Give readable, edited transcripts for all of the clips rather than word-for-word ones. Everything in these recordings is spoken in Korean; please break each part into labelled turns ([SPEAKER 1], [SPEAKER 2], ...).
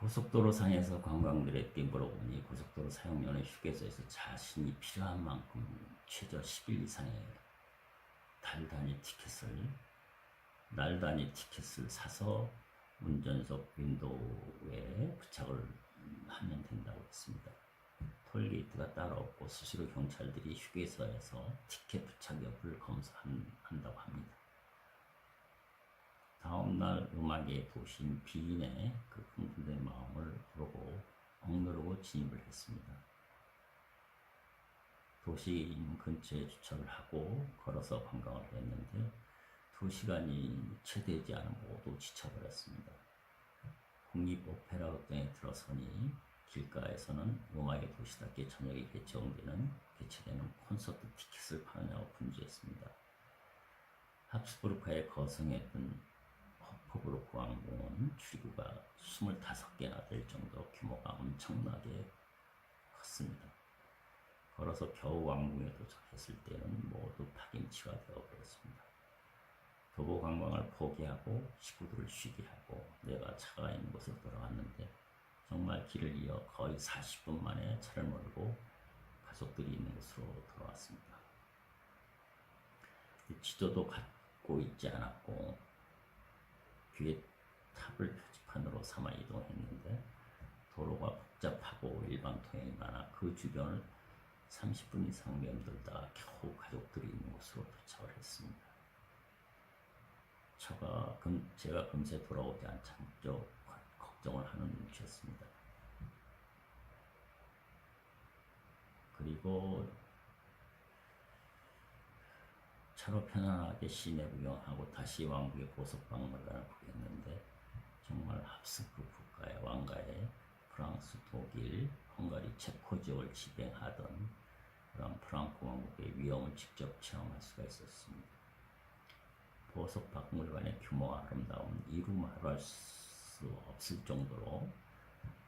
[SPEAKER 1] 고속도로 상에서 관광객에게 물어보니 고속도로 사용료는 휴게소에서 자신이 필요한 만큼 최저 10일 이상의 날 단위 티켓을 사서 운전석 윈도우에 부착을 하면 된다고 했습니다. 톨게이트가 따로 없고 수시로 경찰들이 휴게소에서 티켓 부착 여부를 검사한다고 합니다. 다음날 음악의 도시인 비인의 그 흥분된 마음을 억누르고 진입을 했습니다. 도시인 근처에 주차를 하고 걸어서 관광을 했는데 2시간이 채 되지 않은 모두 지쳐버렸습니다. 국립 오페라 극장에 들어서니 길가에서는 음악의 도시답게 저녁에 개최되는 콘서트 티켓을 파느냐고 분주했습니다. 합스부르크에 거성했던 호프부르크 왕궁은 출구가 25개나 될 정도로 규모가 엄청나게 컸습니다. 걸어서 겨우 왕궁에 도착했을 때는 모두 파김치가 되어버렸습니다. 도보 관광을 포기하고 식구들을 쉬게 하고 내가 차가 있는 곳으로 돌아왔는데 정말 길을 이어 거의 40분 만에 차를 몰고 가족들이 있는 곳으로 돌아왔습니다. 지도도 갖고 있지 않았고 뒤에 탑을 표지판으로 삼아 이동했는데 도로가 복잡하고 일반 통행이 많아 그 주변을 30분 이상 맴돌다가 겨우 가족들이 있는 곳으로 도착을 했습니다. 제가 금세 돌아오지 않자고 걱정을 하는 눈치였습니다. 그리고 차로 편안하게 시내 구경하고 다시 왕국의 보석박물관을 구경했는데 정말 합스부르크 국가의 왕가의 프랑스, 독일, 헝가리, 체코 지역을 지배하던 그런 프랑크 왕국의 위엄을 직접 체험할 수가 있었습니다. 보석박물관의 규모와 아름다움은 이루 말할 수 없을 정도로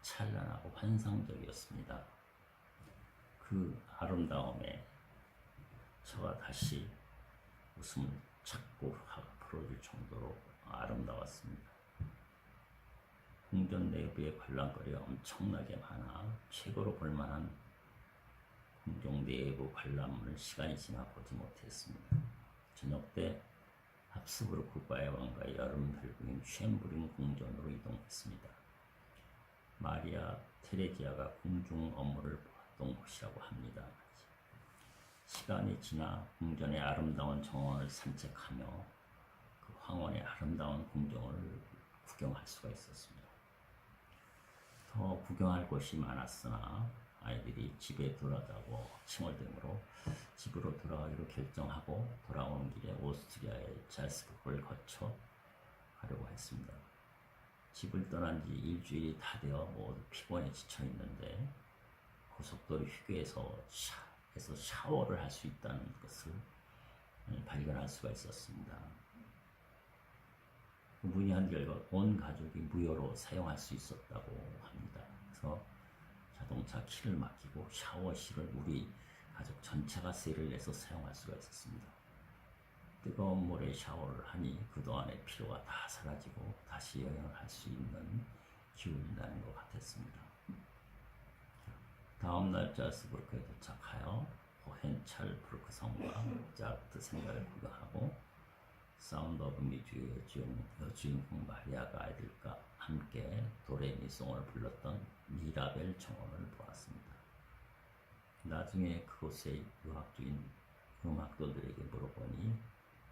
[SPEAKER 1] 찬란하고 환상적이었습니다. 그 아름다움에 저가 다시 웃음을 찾고 풀어줄 정도로 아름다웠습니다. 궁전 내부의 관람거리가 엄청나게 많아 최고로 볼만한 궁전 내부 관람을 시간이 지나 보지 못했습니다. 저녁 때 합스부르크 국가의 왕가의 여름 별궁인 쉔브린 궁전으로 이동했습니다. 마리아 테레지아가 궁중 업무를 보았던 곳이라고 합니다. 시간이 지나 궁전의 아름다운 정원을 산책하며 그 황혼의 아름다운 궁정을 구경할 수가 있었습니다. 더 구경할 곳이 많았으나 아이들이 집에 돌아가고 칭얼대므로 집으로 돌아가기로 결정하고 돌아오는 길에 오스트리아의 잘스부르크를 거쳐 가려고 했습니다. 집을 떠난 지 일주일이 다 되어 모두 피곤에 지쳐 있는데 고속도로 휴게소에서 샤워를 할 수 있다는 것을 발견할 수가 있었습니다. 문의한 결과 온 가족이 무료로 사용할 수 있었다고 합니다. 그래서 자동차 키를 맡기고 샤워실을 우리 가족 전체가 세를 내서 사용할 수가 있었습니다. 뜨거운 물에 샤워를 하니 그동안의 피로가 다 사라지고 다시 여행을 할 수 있는 기운이 나는 것 같았습니다. 다음날 잘스부르크에 도착하여 호헨찰부르크 성과 자르트 생가를 구경하고 사운드 오브 뮤직의 여주인공 마리아가 아이들과 함께 도레미송을 불렀던 미라벨 정원을 보았습니다. 나중에 그곳에 유학 중인 음악도들에게 물어보니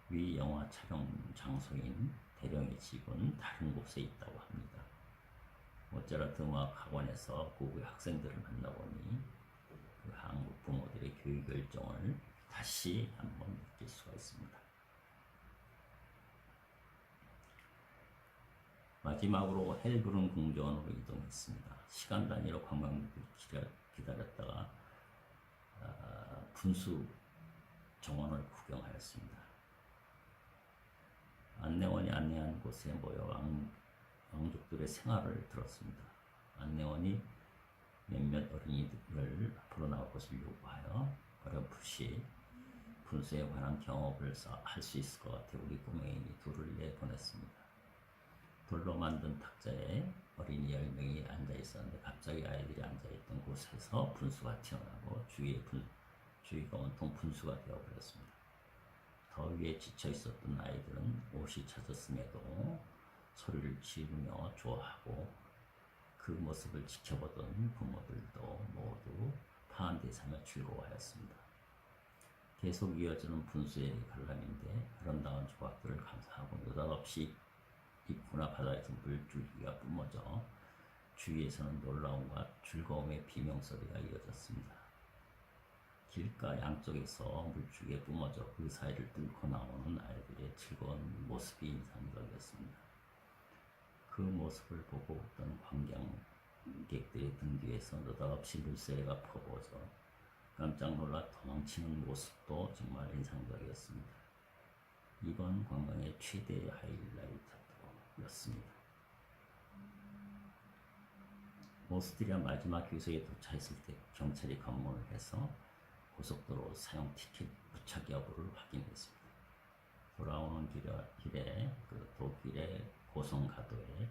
[SPEAKER 1] 위 영화 촬영 장소인 대령의 집은 다른 곳에 있다고 합니다. 모차르트 음악 학원에서 고국의 학생들을 만나보니 그 한국 부모들의 교육 열정을 다시 한번 느낄 수가 있습니다. 마지막으로 헬브룬 궁전으로 이동했습니다. 시간 단위로 관광객들을 기다렸다가 분수 정원을 구경하였습니다. 안내원이 안내한 곳에 모여 왕족들의 생활을 들었습니다. 안내원이 몇몇 어린이들을 앞으로 나올 것을 요구하여 어렴풋이 분수에 관한 경험을 할 수 있을 것 같아 우리 꼬맹이 둘을 내보냈습니다. 돌로 만든 탁자에 어린이 10명이 앉아 있었는데 갑자기 아이들이 앉아 있던 곳에서 분수가 튀어나오고 주위가 온통 분수가 되어버렸습니다. 더위에 지쳐 있었던 아이들은 옷이 젖었음에도 소리를 지르며 좋아하고 그 모습을 지켜보던 부모들도 모두 파한대사며 즐거워하였습니다. 계속 이어지는 분수의 관람인데 아름다운 조각들을 감상하고 느닷없이 입구나 바다에서 물줄기가 뿜어져 주위에서는 놀라움과 즐거움의 비명소리가 이어졌습니다. 길가 양쪽에서 물줄기에 뿜어져 그 사이를 뚫고 나오는 아이들의 즐거운 모습이 인상적이었습니다. 그 모습을 보고 있던 관광객들의 등 뒤에서 느닷없이 물세례가 퍼부어져 깜짝 놀라 도망치는 모습도 정말 인상적이었습니다. 이번 관광의 최대 하이라이트였습니다. 오스트리아 마지막 휴게소에 도착했을 때 경찰이 검문을 해서 고속도로 사용 티켓 부착 여부를 확인했습니다. 돌아오는 길에 독일의 고성가도에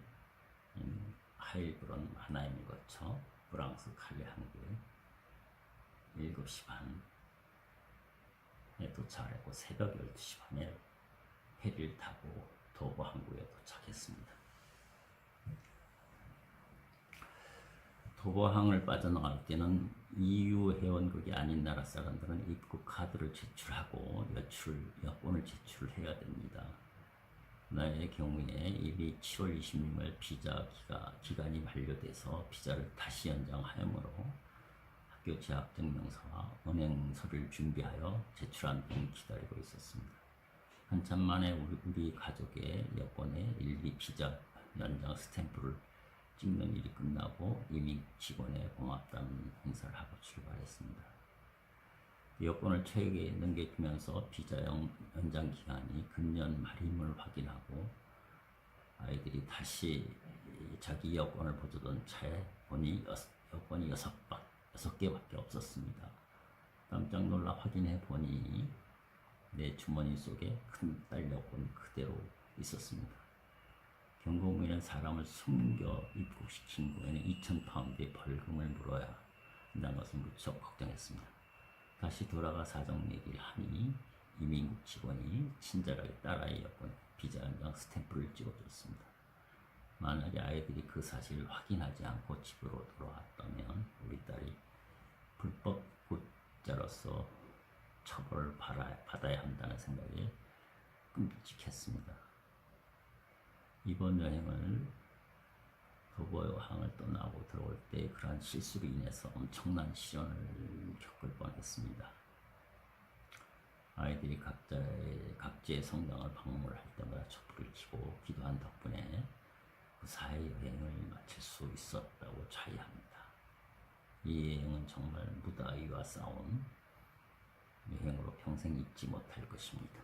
[SPEAKER 1] 하일브론 하나임을 거쳐 프랑스 칼레 항구에 7시 반에 도착을 했고 새벽 12시 반에 해리를 타고 도보 항구에 도착했습니다. 도보항을 빠져나갈 때는 EU 회원국이 아닌 나라 사람들은 입국 카드를 제출하고 여권을 제출해야 됩니다. 나의 경우에 이미 7월 26일 비자 기간이 만료돼서 비자를 다시 연장하므로 학교 재학 증명서와 은행 서류를 준비하여 제출한 뒤 기다리고 있었습니다. 한참 만에 우리 가족의 여권에 일기 비자 연장 스탬프를 찍는 일이 끝나고 이민 직원에 고맙다는 행사를 하고 출발했습니다. 여권을 체육에 넘겨주면서 비자 연장 기간이 금년 말임을 확인하고 아이들이 다시 자기 여권을 보조던 차에 보니 여권이 6개밖에 없었습니다. 깜짝 놀라 확인해 보니 내 주머니 속에 큰딸 여권 그대로 있었습니다. 경고문에는 사람을 숨겨 입국시킨 후에는 2,000파운드의 벌금을 물어야 한다는 것을 무척 걱정했습니다. 다시 돌아가 사정 얘기를 하니 이민국 직원이 친절하게 딸아이 여권 비자 연장 스탬프를 찍어줬습니다. 만약에 아이들이 그 사실을 확인하지 않고 집으로 돌아왔다면 우리 딸이 불법 굿자로서 처벌을 받아야 한다는 생각에 끔찍했습니다. 이번 여행을 도보항을 떠나고 들어올 때 그러한 실수로 인해서 엄청난 시련을 겪을 뻔했습니다. 아이들이 각지의 성당을 방문할 때마다 촛불을 켜고 기도한 덕분에 그 사해 여행을 마칠 수 있었다고 자의합니다. 이 여행은 정말 무더위와 싸운 여행으로 평생 잊지 못할 것입니다.